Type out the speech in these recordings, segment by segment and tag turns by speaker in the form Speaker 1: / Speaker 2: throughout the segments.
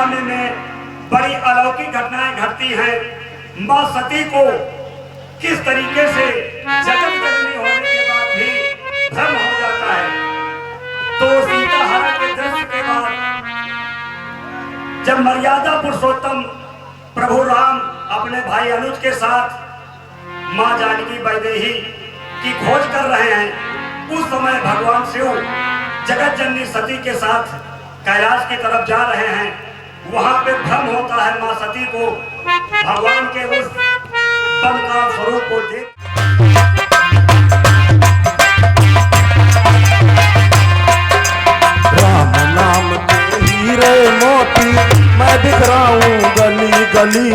Speaker 1: समय में बड़ी अलौकिक घटनाएं घटती हैं। मां सती को किस तरीके से जगत जननी होने के बाद भी भ्रम हो जाता है। तो सीता हरण के दृश्य के बाद जब मर्यादा पुरुषोत्तम प्रभु राम अपने भाई अनुज के साथ मां जानकी वैदेही की खोज कर रहे हैं, उस समय भगवान शिव जगत जननी सती के साथ कैलाश की तरफ जा रहे हैं। वहां पे भ्रम होता है मां सती को भगवान के उस बलकार स्वरूप को देख।
Speaker 2: राम नाम के हीरे मोती मैं बिखराऊं गली गली,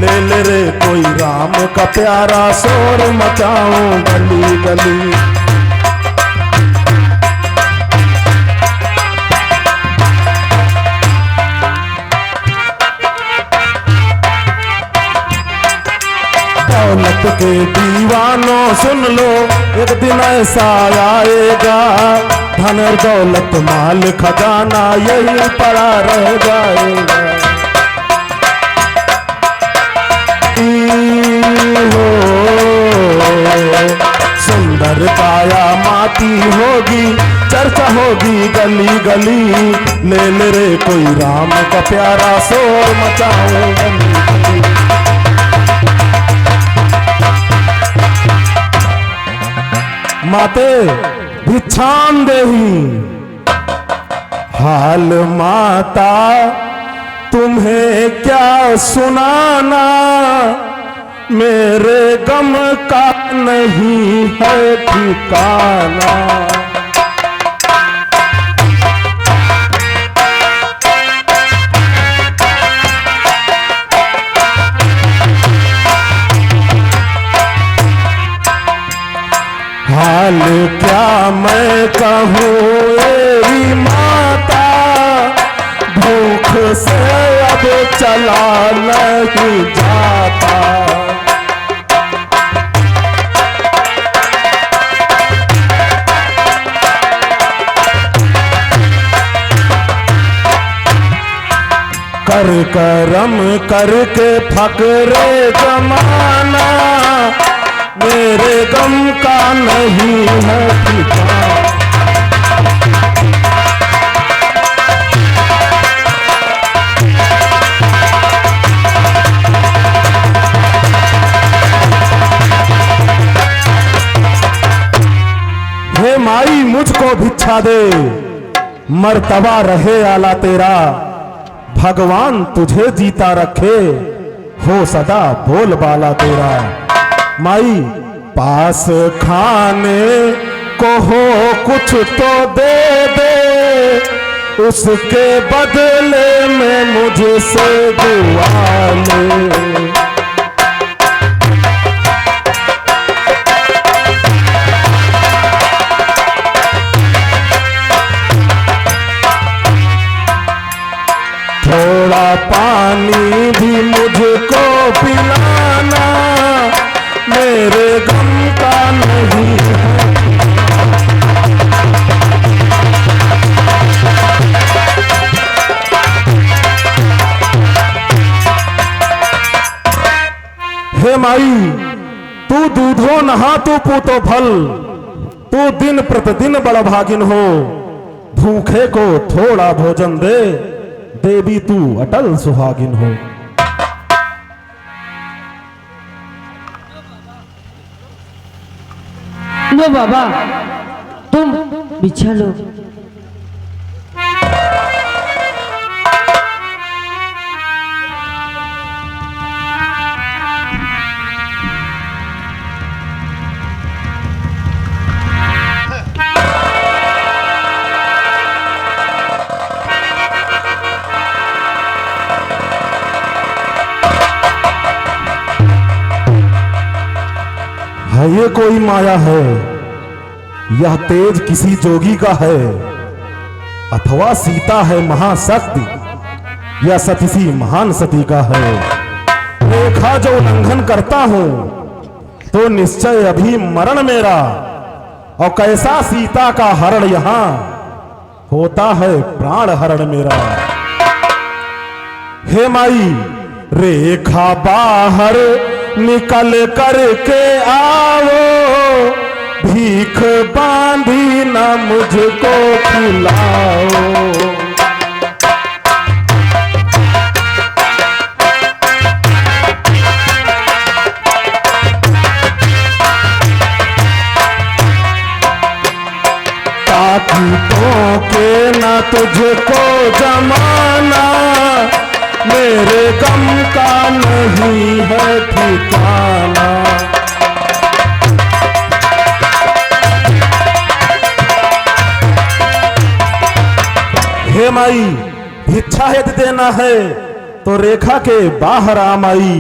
Speaker 2: ले रे कोई राम का प्यारा शोर मचाऊं गली गली। दौलत के दीवानों सुन लो, एक दिन ऐसा आएगा, धन और दौलत माल खजाना यही पड़ा रह जाएगा। हो सुंदर काया माती होगी, चर्चा होगी गली गली, ले रे कोई राम का प्यारा शोर मचाओ गली गली। माते भिक्षाम देही, हाल माता तुम्हें क्या सुनाना, मेरे गम का नहीं है ठिकाना। हाल क्या मैं कहूँ मेरी माता, भूख से अब चला नहीं जाता। कर करम करके फकरे जमाना, मेरे गम का नहीं है ठिकाना। हे माई मुझको भिक्षा दे, मर्तबा रहे आला तेरा, भगवान तुझे जीता रखे, हो सदा बोल बाला तेरा। माई पास खाने को हो कुछ तो दे दे, उसके बदले में मुझसे दुआ ले। थोड़ा पानी भी मुझको पिलाना, मेरे गम का नहीं है। हे माई तू दूधो नहा तू पूतो फल, तू दिन प्रतिदिन बड़ा भागिन हो, भूखे को थोड़ा भोजन दे, देवी तू अटल सुहागिन हो।
Speaker 3: लो बाबा तुम बिछा लो।
Speaker 2: है ये कोई माया है, यह तेज किसी जोगी का है, अथवा सीता है महाशक्ति, यह सती महान सती का है। रेखा जो उल्लंघन करता हूं तो निश्चय अभी मरण मेरा, और कैसा सीता का हरण यहां होता है प्राण हरण मेरा। हे माई रेखा बाहर निकल कर के आओ, भीख बांधी ना मुझको खिलाओ। ताकतों के न तुझको जमाना, मेरे गम का नहीं है ठिकाना। हे माई भिक्षा यदि देना है तो रेखा के बाहर आ माई,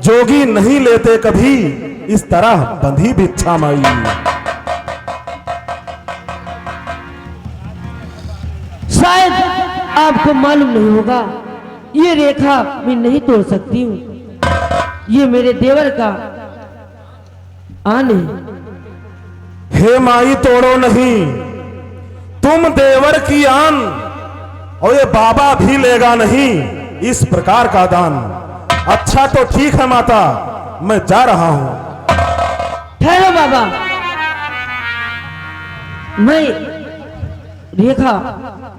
Speaker 2: जोगी नहीं लेते कभी इस तरह बंधी भिक्षा माई।
Speaker 3: शायद आपको मालूम नहीं होगा, ये रेखा मैं नहीं तोड़ सकती हूँ, ये मेरे देवर का आन है।
Speaker 2: हे माई तोड़ो नहीं, तुम देवर की आन और ये बाबा भी लेगा नहीं इस प्रकार का दान। अच्छा तो ठीक है माता, मैं जा रहा हूं।
Speaker 3: ठहरो बाबा, मैं रेखा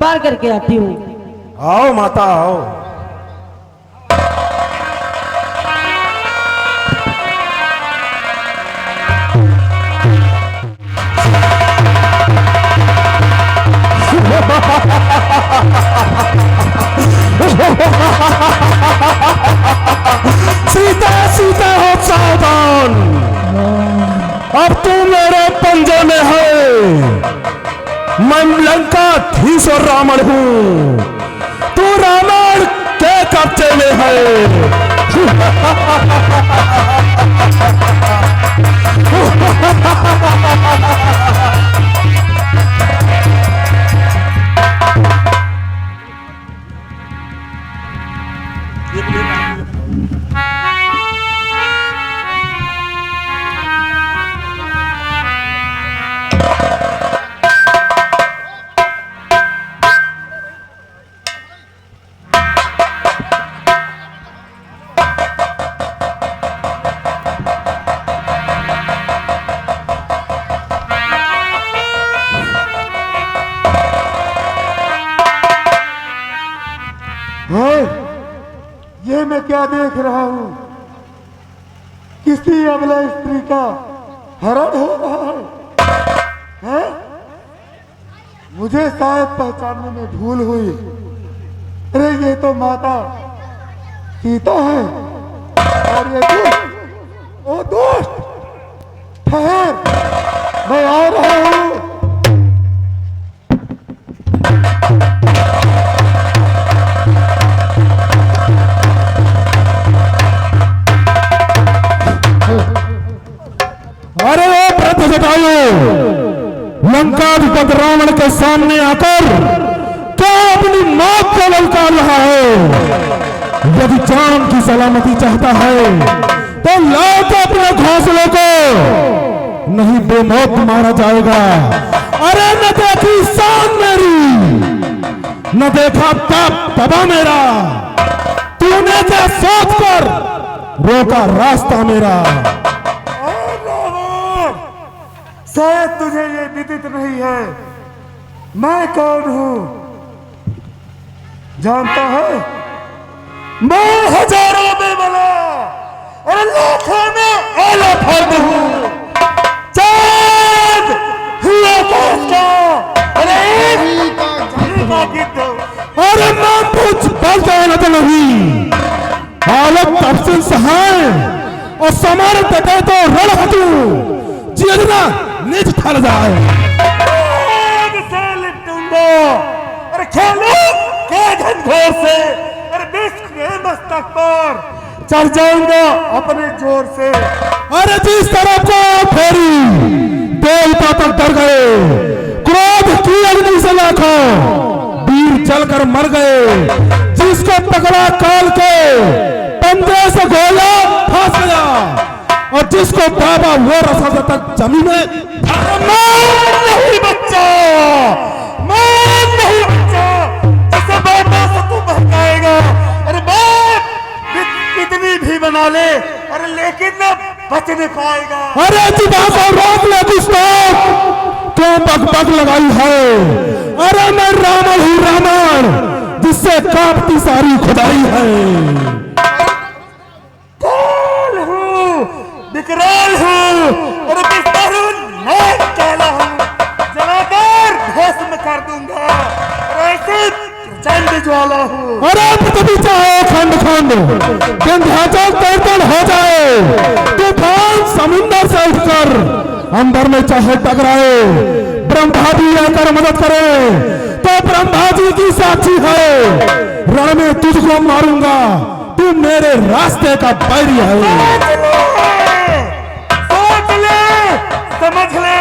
Speaker 3: पार करके आती हूँ।
Speaker 2: आओ माता आओ। सीता सीता हो सावधान, अब तू मेरे पंजे में है। मैं लंकाधीश और रावण हूं, तू रावण के कब्जे में है।
Speaker 4: ये मैं क्या देख रहा हूं? किसी अबला स्त्री का हरण हो रहा है? मुझे शायद पहचानने में भूल हुई। अरे ये तो माता सीता है, और ये दुष्ट, ओ दुष्ट, ठहर, मैं आ रहा हूं।
Speaker 2: अरे वो व्रत जटायु, लंकाधिपति रावण के सामने आकर क्या अपनी मौत को ललकार रहा है? यदि जान की सलामती चाहता है तो लौट अपने घोंसलों को, नहीं बेमौत मारा जाएगा। अरे न देखी शान मेरी, न देखा तबा मेरा, तूने क्या सोच कर रोका रास्ता मेरा?
Speaker 4: शायद तुझे ये विदित नहीं है मैं कौन हूं। जानता है, मैं हजारों में बला और लाखों में आला फर्द हूं। चांद हुआ का, अरे
Speaker 2: अरे मैं कुछ बल जानता नहीं, हालत अफसन सहाय और समार तटे तो रण हटू, जीतना निज थल जाए।
Speaker 4: अरे खेलो के घनघोर से, अरे विश्व के मस्तक पर चढ़ जाऊंगा अपने जोर से।
Speaker 2: अरे जिस तरफ को फेरी देवता तक डर गए, क्रोध की अग्नि से लाखों वीर जलकर मर गए। जिसको पकड़ा काल के पंजे से गोला फांस गया, और जिसको बाबा वो रसा तक जमीन में
Speaker 4: नहीं बच्चा, मैं नहीं बच्चा जिसे बाबा से तू बहकाएगा। अरे बच नहीं पाएगा।
Speaker 2: अरे जुबा को रोक ले दुष्टों, क्यों बक लगाई है? अरे मैं रावण हूँ, रावण, जिससे कांपती सारी खुदाई है।
Speaker 4: कौन हूँ? विकराल हूँ और बिस्तर नाक काला हूँ, जलाकर भस्म कर दूंगा। ऐसे प्रचंड ज्वाला हूँ।
Speaker 2: अरे पृथ्वी चाहे खंड खंड, विंध्याचल तर्पण हो जाए, तूफान समुंदर से उठकर अंदर में चाहे टकराए, ब्रह्मा भी आकर मदद करे तो ब्रह्मा जी की साक्षी है, रण में तुझको मारूंगा, तू मेरे रास्ते का बैरी है।
Speaker 4: सोच ले, समझ ले,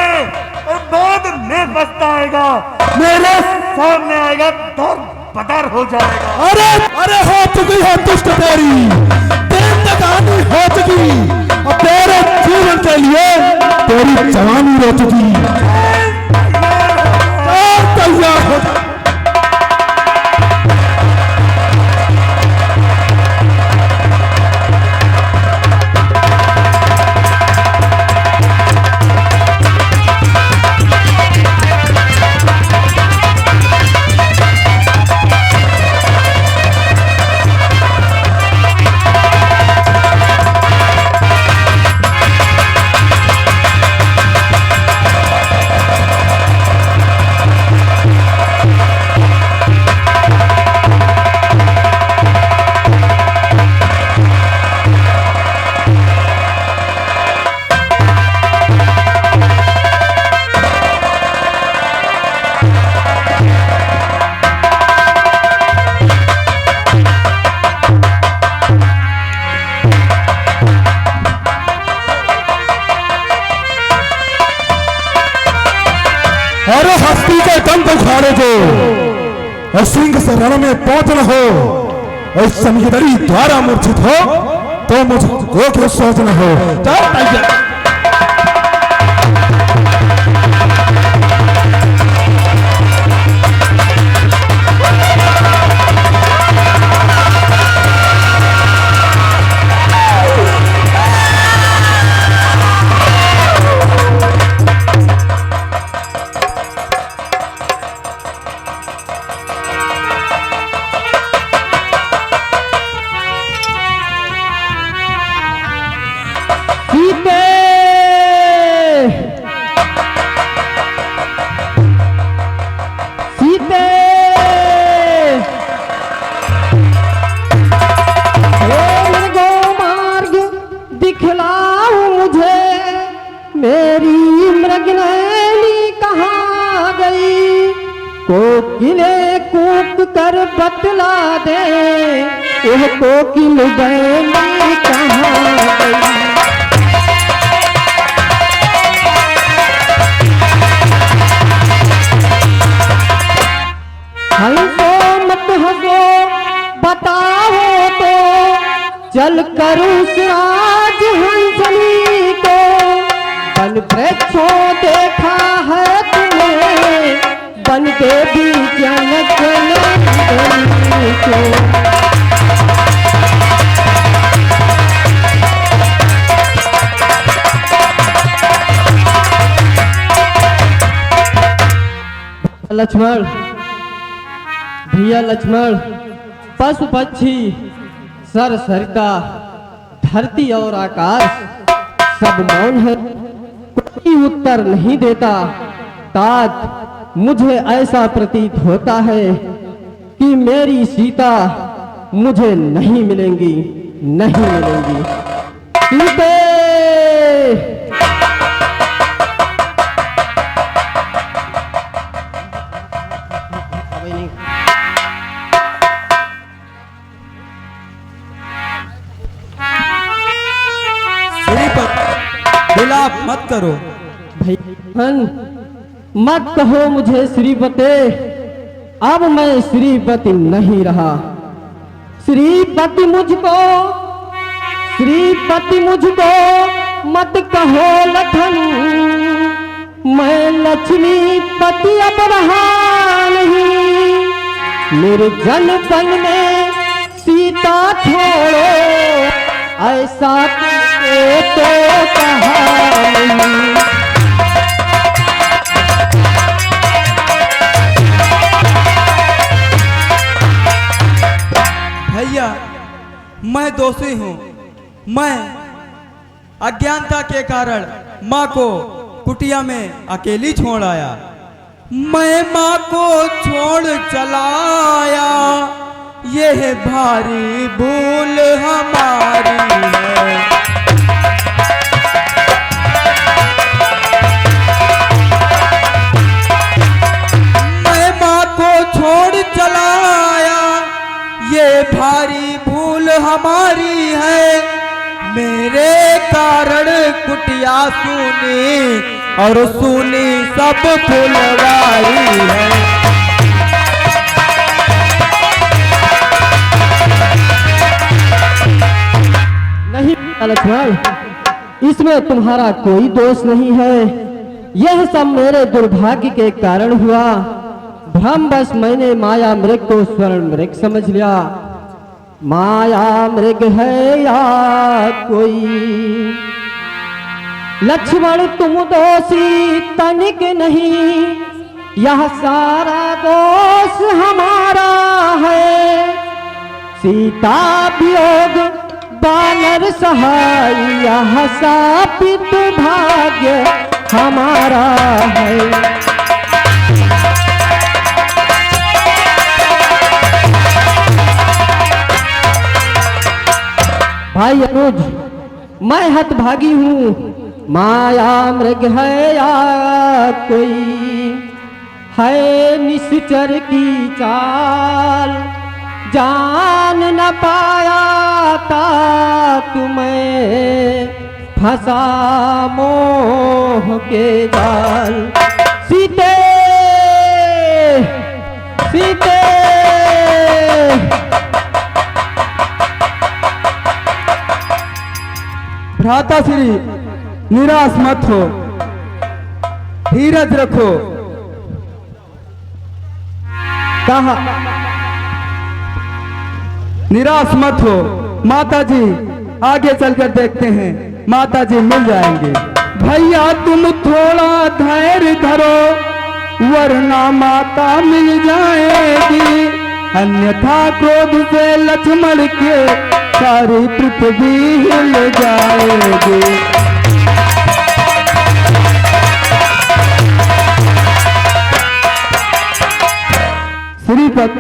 Speaker 4: और बाद में पछताएगा, मेरे सामने आएगा तो बदर हो जाएगा।
Speaker 2: अरे हो चुकी है दुष्ट तेरी, देवदगानी हो चुकी, और तेरे जीवन के लिए तेरी जवानी रो चुकी। तैयार हो जा। अरे हस्ती के दंत उखाड़े जो, और सिंह से रण में पहुंचना हो, और समीदरी द्वारा मूर्छित हो तो मुझको क्यों सोचना हो। चल तैयार।
Speaker 3: कोकिले कूक कर बतला दे, यह कोकिल बैली कहाँ गई। हंसो मत हंसो बताओ तो, चल कर उस राज हंसनी को, बन वृक्षों देखा है तुमने, बन देवी जनक नंदनी को। लक्ष्मण, भैया लक्ष्मण, पशु पक्षी सर सरिता धरती और आकाश सब मौन है, कोई उत्तर नहीं देता। तात मुझे ऐसा प्रतीत होता है कि मेरी सीता मुझे नहीं मिलेंगी, नहीं मिलेंगी। सीते!
Speaker 5: विलाप मत करो
Speaker 3: भैया, मत कहो मुझे श्रीपते, अब मैं श्रीपति नहीं रहा। श्रीपति मुझको मत कहो लखन, मैं लक्ष्मीपति अब रहा नहीं। निर्जन वन में सीता छोड़ो, ऐसा ये तो कहानी।
Speaker 5: भैया मैं दोषी हूँ। मैं अज्ञानता के कारण माँ को कुटिया में अकेली छोड़ आया। मैं माँ को छोड़ चला आया, यह भारी भूल हमारी है। मैं माँ को छोड़ चला आया, ये भारी भूल हमारी है। मेरे कारण कुटिया सुनी और सुनी सब फुलवारी है।
Speaker 3: नहीं लक्ष्मण, इसमें तुम्हारा कोई दोष नहीं है। यह सब मेरे दुर्भाग्य के कारण हुआ। भ्रमवश मैंने माया मृग को स्वर्ण मृग समझ लिया। माया मृग है या कोई, लक्ष्मण तुम दोषी तनिक नहीं, यह सारा दोष हमारा है। सीता वियोग बानर सहाय, यह शापित भाग्य हमारा है। भाई अनुज, मैं हतभागी हूँ। माया मृग है या कोई, है निश्चर की चाल, जान न पाया था तुम्हें फंसा मोह के जाल। सीते सीते
Speaker 5: भ्राता श्री निराश मत हो, धीरज रखो।
Speaker 3: कहा
Speaker 5: निराश मत हो। माता जी आगे चलकर देखते हैं, माता जी मिल जाएंगे। भैया तुम थोड़ा धैर्य धरो, वरना माता मिल जाएगी। अन्यथा क्रोध से लक्ष्मण के सारी पृथ्वी हिल जाएगी। श्रीपत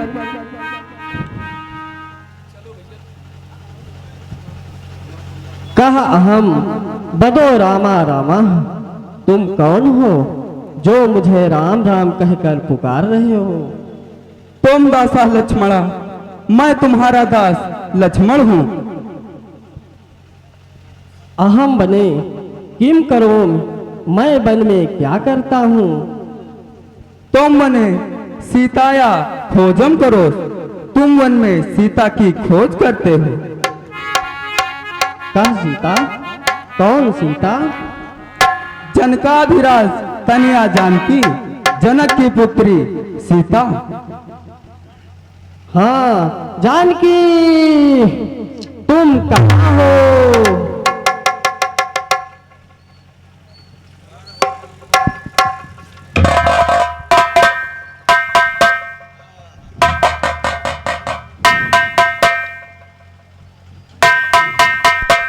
Speaker 3: कहा अहम बदो रामा रामा, तुम कौन हो जो मुझे राम राम कहकर पुकार रहे हो?
Speaker 5: तुम दासा लक्ष्मणा, मैं तुम्हारा दास लक्ष्मण हूँ।
Speaker 3: अहम बने किम करो, मैं वन में क्या करता हूँ?
Speaker 5: तुम मने सीताया खोजम करो, तुम वन में सीता की खोज करते हो।
Speaker 3: कहा सीता? कौन सीता?
Speaker 5: जनकाधिराज तनिया जानकी, जनक की पुत्री सीता।
Speaker 3: हाँ जानकी, तुम कहाँ हो?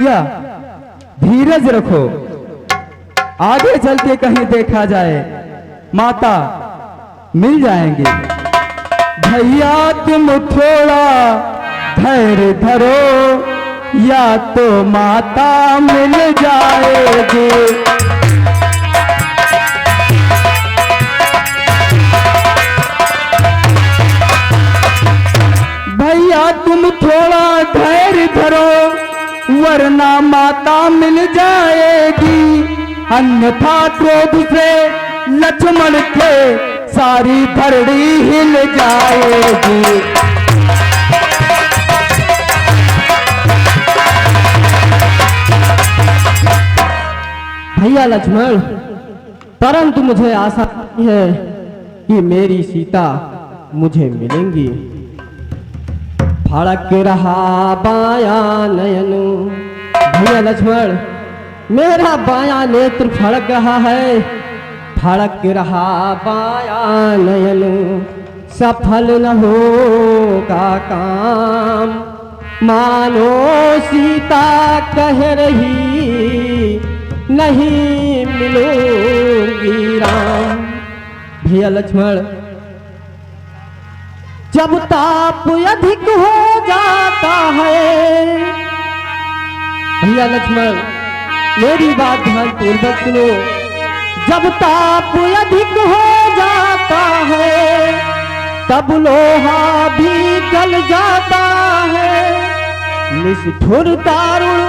Speaker 5: या धीरज रखो, आगे चल के कहीं देखा जाए, माता मिल जाएंगे। भैया तुम थोड़ा धैर्य धरो, या तो माता मिल जाएगी। भैया तुम थोड़ा धैर्य धरो, वरना माता मिल जाएगी। अन्यथा क्रोध से लक्ष्मण के सारी धरती हिल जाएगी।
Speaker 3: भैया लक्ष्मण, परंतु मुझे आशा नहीं है कि मेरी सीता मुझे मिलेंगी। फड़क रहा बाया नयन, भैया लक्ष्मण, मेरा बायां नेत्र फड़क रहा है, फड़क रहा बायां नयन, सफल न होगा काम। मानो सीता कह रही नहीं मिलूंगी राम। भैया लक्ष्मण, जब ताप अधिक हो जाता है, भैया लक्ष्मण मेरी बात ध्यानपूर्वक सुनो, जब ताप अधिक हो जाता है तब लोहा भी गल जाता है। निष्ठुर दारुण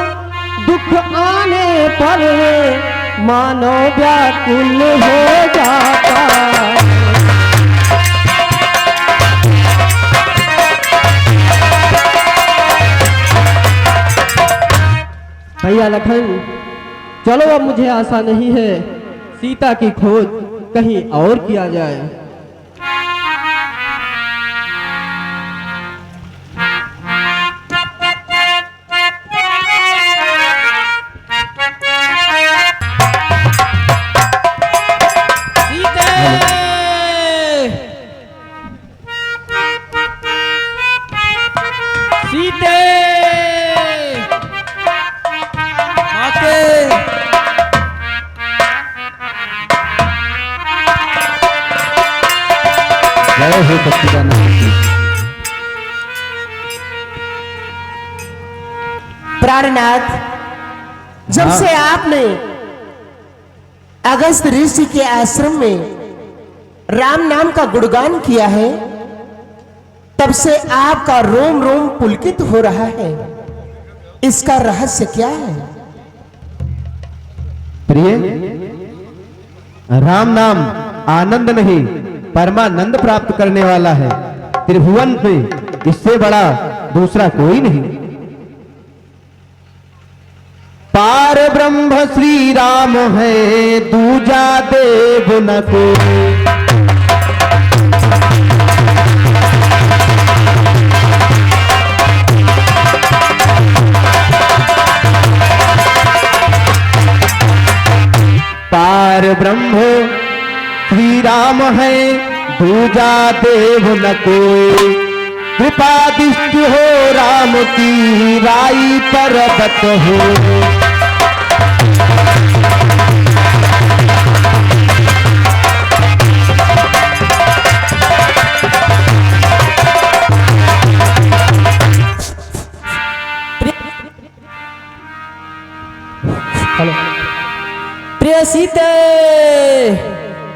Speaker 3: दुख आने पर मानव व्याकुल हो जाता है। भैया लखन, चलो अब मुझे आशा नहीं है, सीता की खोज कहीं और किया जाए।
Speaker 6: प्राणनाथ, जब से आपने अगस्त ऋषि के आश्रम में राम नाम का गुणगान किया है, तब से आपका रोम रोम पुलकित हो रहा है। इसका रहस्य क्या है?
Speaker 7: प्रिय, राम नाम आनंद नहीं परमानंद प्राप्त करने वाला है। त्रिभुवन पे इससे बड़ा दूसरा कोई नहीं। पार ब्रह्म श्री राम है, दूजा देव न कोई। पार ब्रह्म श्री राम है, दूजा देव न कोई। कृपा दृष्टि हो राम की, राई पर्वत हो।
Speaker 3: प्रिय सीते,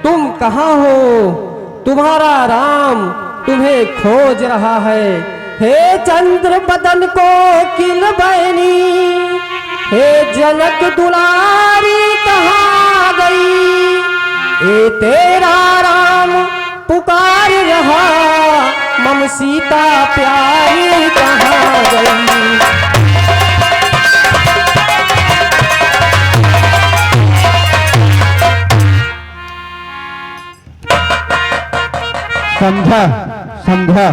Speaker 3: तुम कहाँ हो? तुम्हारा राम तुम्हें खोज रहा है। हे चंद्र बदन को किल बहनी, हे जनक दुलारी कहाँ गई? ए तेरा राम पुकार रहा, मम सीता प्यारी कहाँ गई?
Speaker 7: समझा समझा।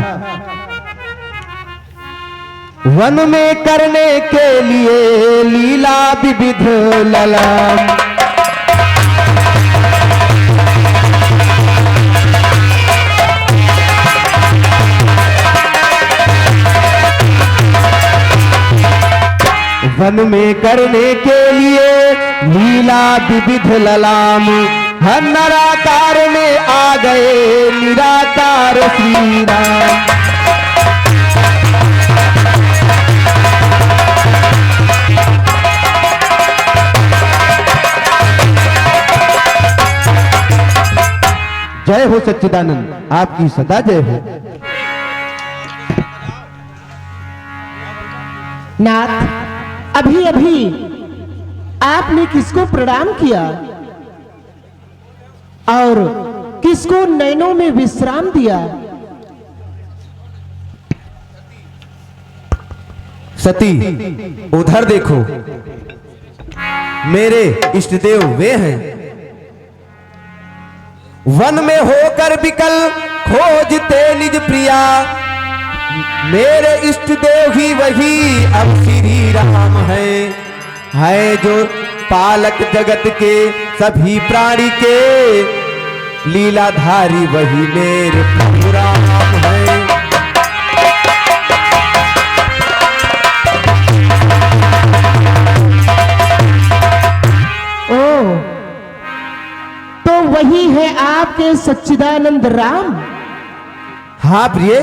Speaker 7: वन में करने के लिए लीला विविध ललाम। वन में करने के लिए लीला विविध ललाम। हर नराकार में आ गए निराकार श्री राम। जय हो सच्चिदानंद, आपकी सदा जय हो।
Speaker 6: नाथ, अभी अभी आपने किसको प्रणाम किया और किसको नैनों में विश्राम दिया?
Speaker 7: सती, उधर देखो, मेरे इष्ट देव वे हैं। वन में होकर विकल खोजते निज प्रिया। मेरे इष्ट देव ही वही अब श्री राम है। है जो पालक जगत के सभी प्राणी के, लीलाधारी वही मेरे प्रभु राम है।
Speaker 6: ओ, तो वही है आपके सच्चिदानंद राम?
Speaker 7: हाँ प्रिय,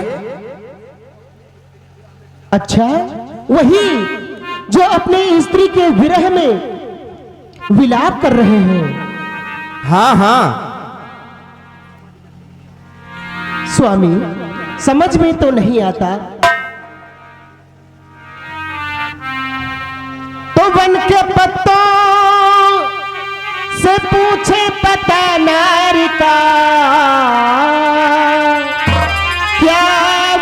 Speaker 6: अच्छा, वही जो अपने स्त्री के विरह में विलाप कर रहे हैं।
Speaker 7: हाँ हाँ
Speaker 6: स्वामी, समझ में तो नहीं आता। तो वन के पत्तों से पूछे पता नारी का, क्या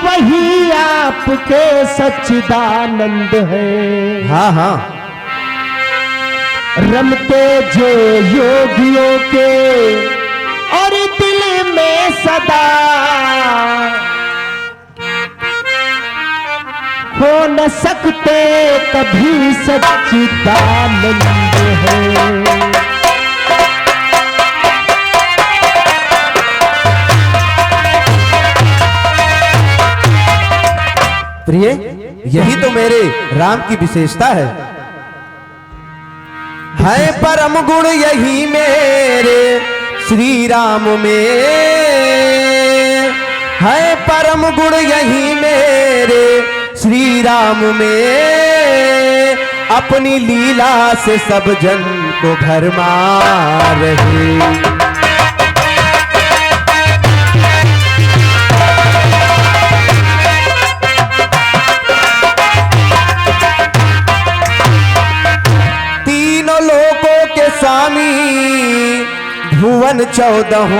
Speaker 6: वही आपके सच्चिदानंद है?
Speaker 7: हाँ हाँ
Speaker 6: रमते जो योगियों के और दिल में सदा, हो न सकते कभी सच्चिदानंद है।
Speaker 7: प्रिय, यही तो मेरे राम की विशेषता है परम गुण यही मेरे श्री राम में, है परम गुण यही मेरे श्री राम में, अपनी लीला से सब जन को भरमा रहे। स्वामी भुवन 14,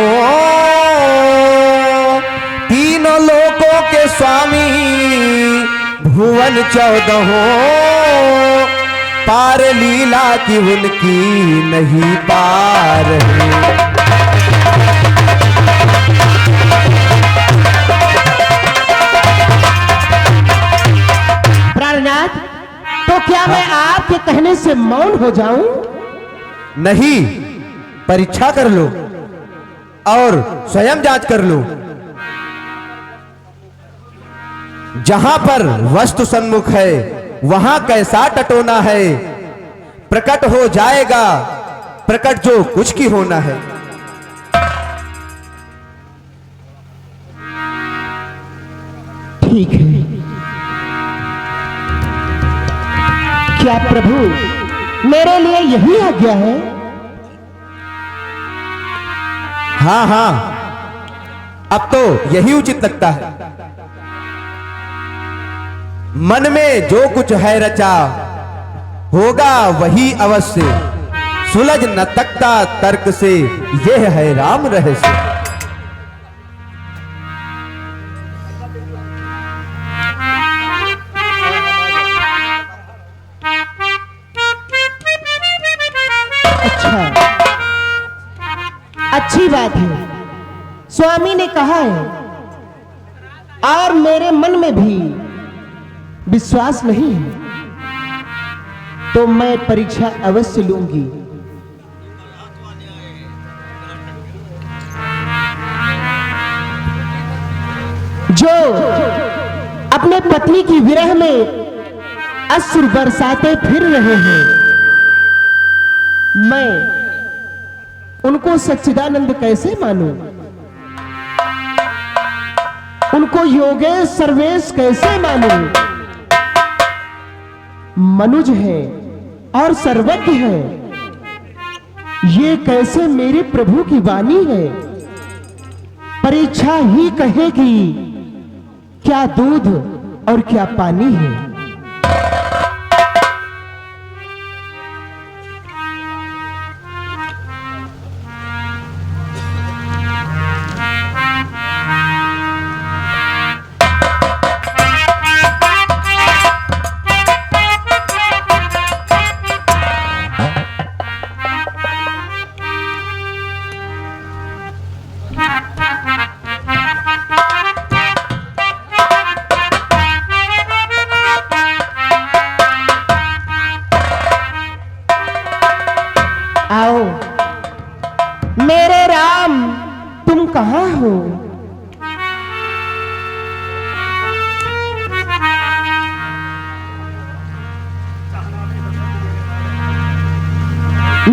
Speaker 7: तीनों लोकों के स्वामी भुवन 14, पार लीला की उनकी नहीं पार है।
Speaker 6: प्राणनाथ, तो क्या मैं आपके कहने से मौन हो जाऊं?
Speaker 7: नहीं, परीक्षा कर लो और स्वयं जांच कर लो। जहां पर वस्तु सन्मुख है वहां कैसा टटोना है, प्रकट हो जाएगा प्रकट जो कुछ की होना है।
Speaker 6: ठीक है, क्या प्रभु मेरे लिए यही आज्ञा है?
Speaker 7: हाँ हाँ, अब तो यही उचित लगता है। मन में जो कुछ है रचा होगा वही अवश्य, सुलझ न सकता तर्क से, यह है राम रहस्य।
Speaker 6: अच्छी बात है, स्वामी ने कहा है और मेरे मन में भी विश्वास नहीं है, तो मैं परीक्षा अवश्य लूंगी। जो अपने पत्नी की विरह में अश्रु बरसाते फिर रहे हैं, मैं उनको सच्चिदानंद कैसे मानूं? उनको योगेश सर्वेश कैसे मानूं? मनुज है और सर्वज्ञ है, ये कैसे मेरे प्रभु की वाणी है? परीक्षा ही कहेगी क्या दूध और क्या पानी है।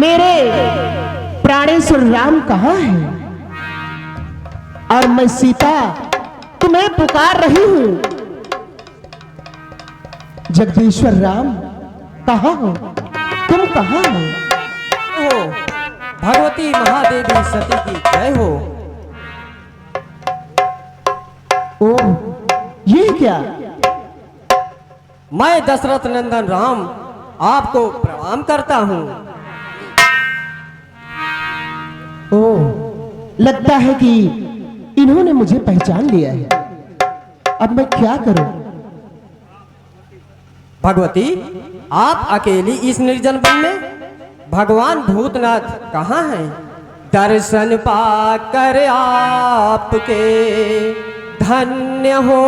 Speaker 6: मेरे प्राणेश्वर राम कहाँ हैं? और मैं सीता तुम्हें पुकार रही हूं। जगदीश्वर राम कहाँ हो? तुम कहाँ हो?
Speaker 8: हो भगवती महादेवी सती की जय हो।
Speaker 6: ओ ये क्या?
Speaker 8: मैं दशरथ नंदन राम आपको प्रणाम करता हूँ।
Speaker 6: ओ लगता है कि इन्होंने मुझे पहचान लिया है। अब मैं क्या करूं?
Speaker 8: भगवती आप अकेली इस निर्जन वन में? भगवान भूतनाथ कहाँ हैं? दर्शन पाकर आपके धन्य हो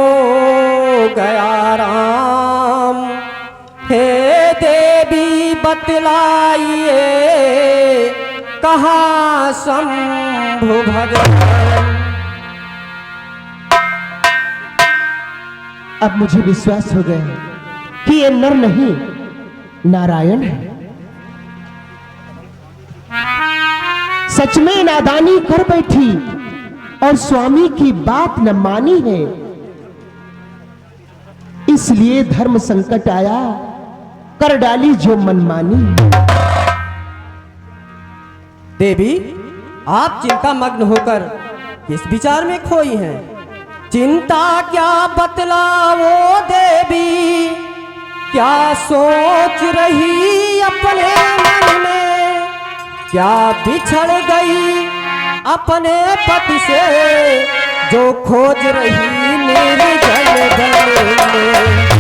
Speaker 8: गया राम। हे देवी बतलाइए कहाँ शंभु भगवान।
Speaker 6: अब मुझे विश्वास हो गया कि ये नर नहीं नारायण है। सच में नादानी कर बैठी और स्वामी की बात न मानी है, इसलिए धर्म संकट आया, कर डाली जो मनमानी।
Speaker 8: देवी आप चिंता मग्न होकर किस विचार में खोई हैं? चिंता क्या बतलाओ देवी, क्या सोच रही अपने मन में? क्या बिछड़ गई अपने पति से जो खोज रही निर्जन वन में?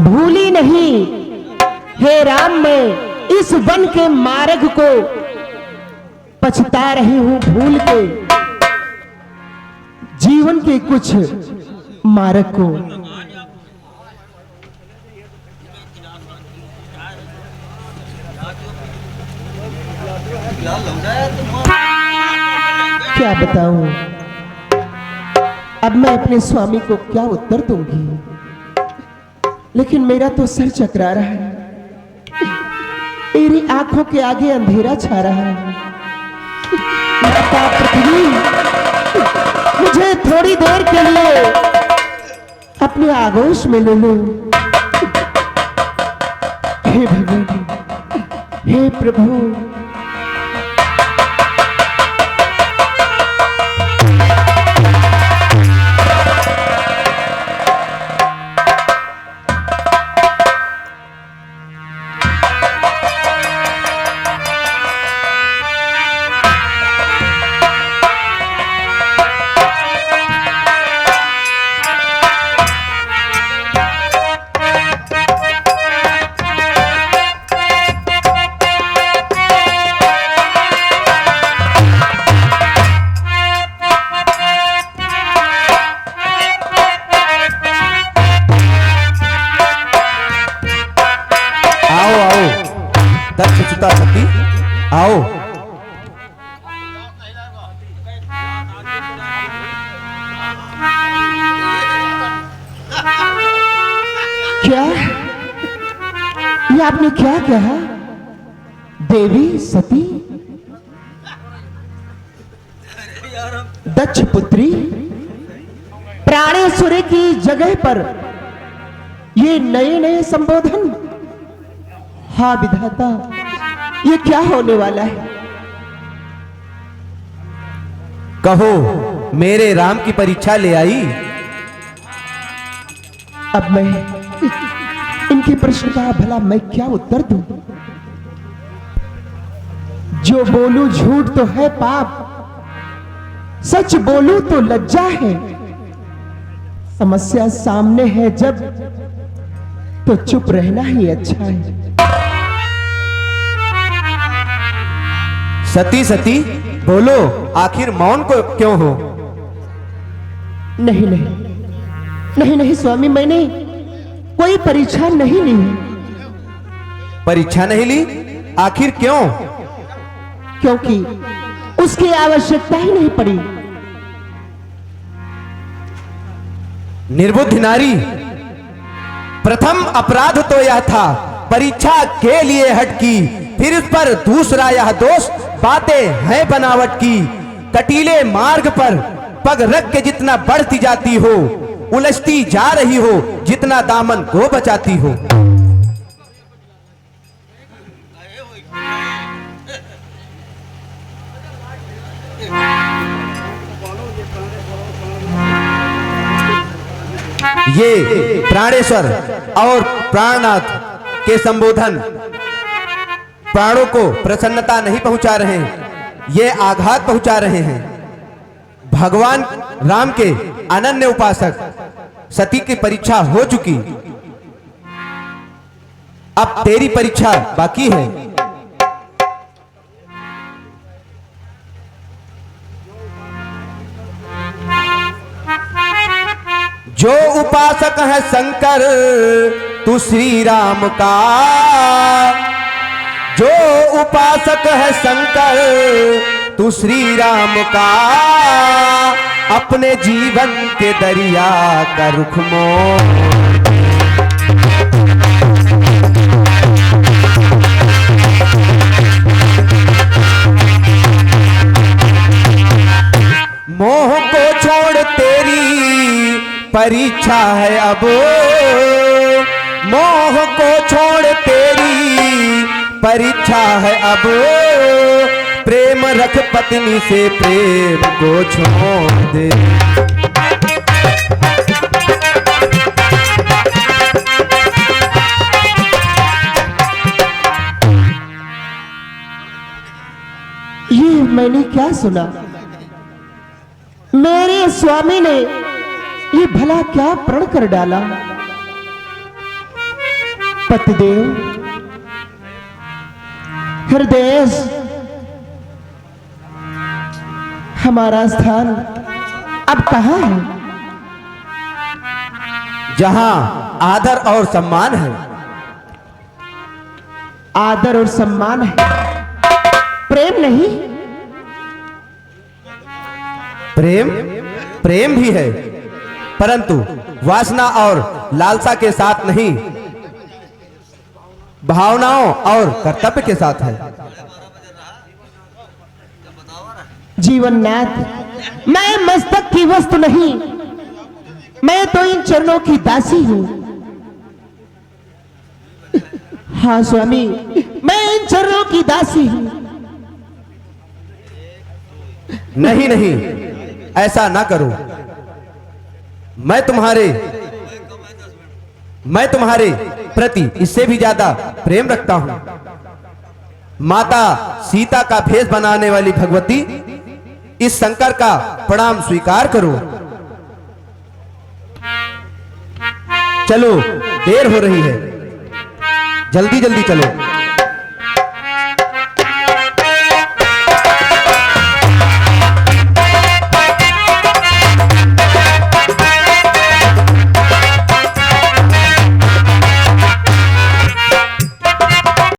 Speaker 6: भूली नहीं हे राम, मैं इस वन के मार्ग को पछता रही हूं भूल के, जीवन के कुछ मार्ग को। क्या बताऊं, अब मैं अपने स्वामी को क्या उत्तर दूंगी? लेकिन मेरा तो सिर चकरा रहा है, मेरी आंखों के आगे अंधेरा छा रहा है। माता पृथ्वी मुझे थोड़ी देर के लिए अपने आगोश में ले लो। हे भगवान, हे प्रभु,
Speaker 2: सती आओ।
Speaker 6: क्या ये आपने क्या कहा? देवी सती, दक्ष पुत्री, प्राणेश्वरी की जगह पर ये नए नए संबोधन? हाँ विधाता, ये क्या होने वाला है?
Speaker 7: कहो मेरे राम की परीक्षा ले आई।
Speaker 6: अब मैं इनके प्रश्न का भला मैं क्या उत्तर दूं? जो बोलूं झूठ तो है पाप, सच बोलूं तो लज्जा है। समस्या सामने है जब, तो चुप रहना ही अच्छा है।
Speaker 7: सती सती बोलो, आखिर मौन को क्यों हो?
Speaker 6: नहीं नहीं नहीं नहीं स्वामी, मैंने कोई परीक्षा नहीं ली।
Speaker 7: परीक्षा नहीं ली? आखिर क्यों?
Speaker 6: क्योंकि उसकी आवश्यकता ही नहीं पड़ी।
Speaker 7: निर्बुद्ध नारी, प्रथम अपराध तो यह था परीक्षा के लिए हटकी, फिर उस पर दूसरा यह दोष बातें हैं बनावट की। कटीले मार्ग पर पग रख के जितना बढ़ती जाती हो, उलझती जा रही हो जितना दामन को बचाती हो। ये प्राणेश्वर और प्राणनाथ के संबोधन प्राणों को प्रसन्नता नहीं पहुंचा रहे हैं, ये आघात पहुंचा रहे हैं। भगवान राम के अनन्य उपासक सती की परीक्षा हो चुकी, अब तेरी परीक्षा बाकी है। जो उपासक है शंकर तू श्री राम का, जो उपासक है शंकर तू श्री राम का, अपने जीवन के दरिया का रुख मोड़। मोह को छोड़ तेरी परीक्षा है अब, मोह को छोड़ तेरी परीक्षा है अब, प्रेम रख पत्नी से प्रेम को छोड़ दे।
Speaker 6: ये मैंने क्या सुना? मेरे स्वामी ने ये भला क्या प्रण कर डाला? पतिदेव, हृदय, हमारा स्थान अब कहाँ है?
Speaker 7: जहां आदर और सम्मान है।
Speaker 6: आदर और सम्मान है, प्रेम नहीं।
Speaker 7: प्रेम प्रेम भी है, परंतु वासना और लालसा के साथ नहीं, भावनाओं और कर्तव्य के साथ है।
Speaker 6: जीवननाथ, मैं मस्तक की वस्तु नहीं, मैं तो इन चरणों की दासी हूं। हाँ स्वामी, मैं इन चरणों की दासी हूं।
Speaker 7: नहीं नहीं, ऐसा ना करो। मैं तुम्हारे प्रति इससे भी ज्यादा प्रेम रखता हूं। माता सीता का भेष बनाने वाली भगवती, इस शंकर का प्रणाम स्वीकार करो। चलो, देर हो रही है, जल्दी जल्दी चलो।